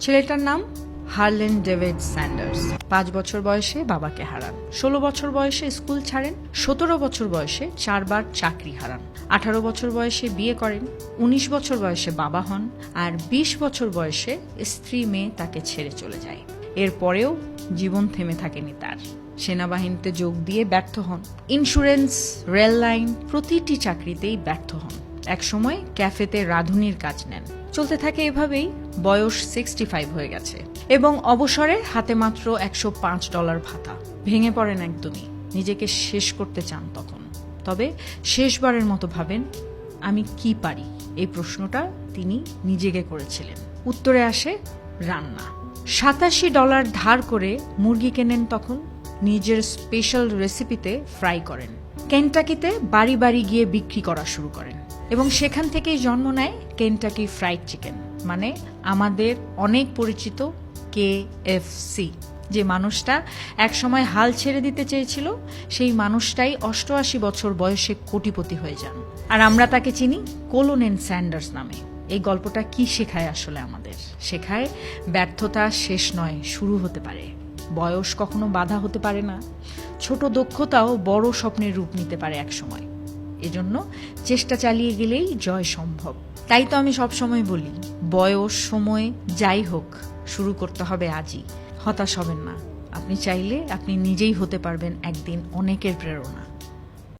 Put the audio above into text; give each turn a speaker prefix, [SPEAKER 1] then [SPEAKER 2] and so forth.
[SPEAKER 1] ছেলেটার নাম Herlan David Sanders. 5 বছর বয়সে বাবাকে হারান, 16 বছর বয়সে স্কুল ছাড়েন, 17 বছর বয়সে 4 বার চাকরি হারান, 18 বছর বয়সে বিয়ে করেন, 19 বছর বয়সে বাবা হন, আর 20 বছর বয়সে স্ত্রী মেয়ে তাকে ছেড়ে চলে যায়। এরপরেও জীবন থেমে থাকেনি তার। সেনাবাহিনীতে যোগ দিয়ে ব্যর্থ হন, ইন্স্যুরেন্স, রেল লাইন, প্রতিটি চাকরিতেই ব্যর্থ হন। একসময় ক্যাফেতে রাঁধুনির কাজ নেন। চলতে থাকে এভাবেই। বয়স 65 হয়ে গেছে এবং অবসরে হাতে মাত্র $105 ভাতা। ভেঙে পড়েন একদমই, নিজেকে শেষ করতে চান তখন। তবে শেষবারের মতো ভাবেন, আমি কি পারি? এই প্রশ্নটা তিনি নিজেকে করেছিলেন। উত্তরে আসে রান্না। $87 ধার করে মুরগি কেনেন তখন, নিজের স্পেশাল রেসিপিতে ফ্রাই করেন। কেন্টাকিতে বাড়ি বাড়ি গিয়ে বিক্রি করা শুরু করেন এবং সেখান থেকেই জন্ম নেয় কেন্টাকি ফ্রাইড চিকেন, মানে আমাদের অনেক পরিচিত KFC। যে মানুষটা একসময় হাল ছেড়ে দিতে চেয়েছিল, সেই মানুষটাই 88 বছর বয়সে কোটিপতি হয়ে যান। আর আমরা তাকে চিনি কোলোনেল স্যান্ডার্স নামে। এই গল্পটা কি শেখায় আসলে আমাদের? শেখায় ব্যর্থতা শেষ নয়, শুরু হতে পারে। বয়স কখনো বাধা হতে পারে না। ছোট দক্ষতাও বড় স্বপ্নের রূপ নিতে পারে একসময়। এজন্য চেষ্টা চালিয়ে গেলেই জয় সম্ভব। তাই তো আমি সবসময় বলি, বয়স, সময় যাই হোক, শুরু করতে হবে আজই। হতাশ হবেন না। আপনি চাইলে আপনি নিজেই হতে পারবেন একদিন অনেকের প্রেরণা।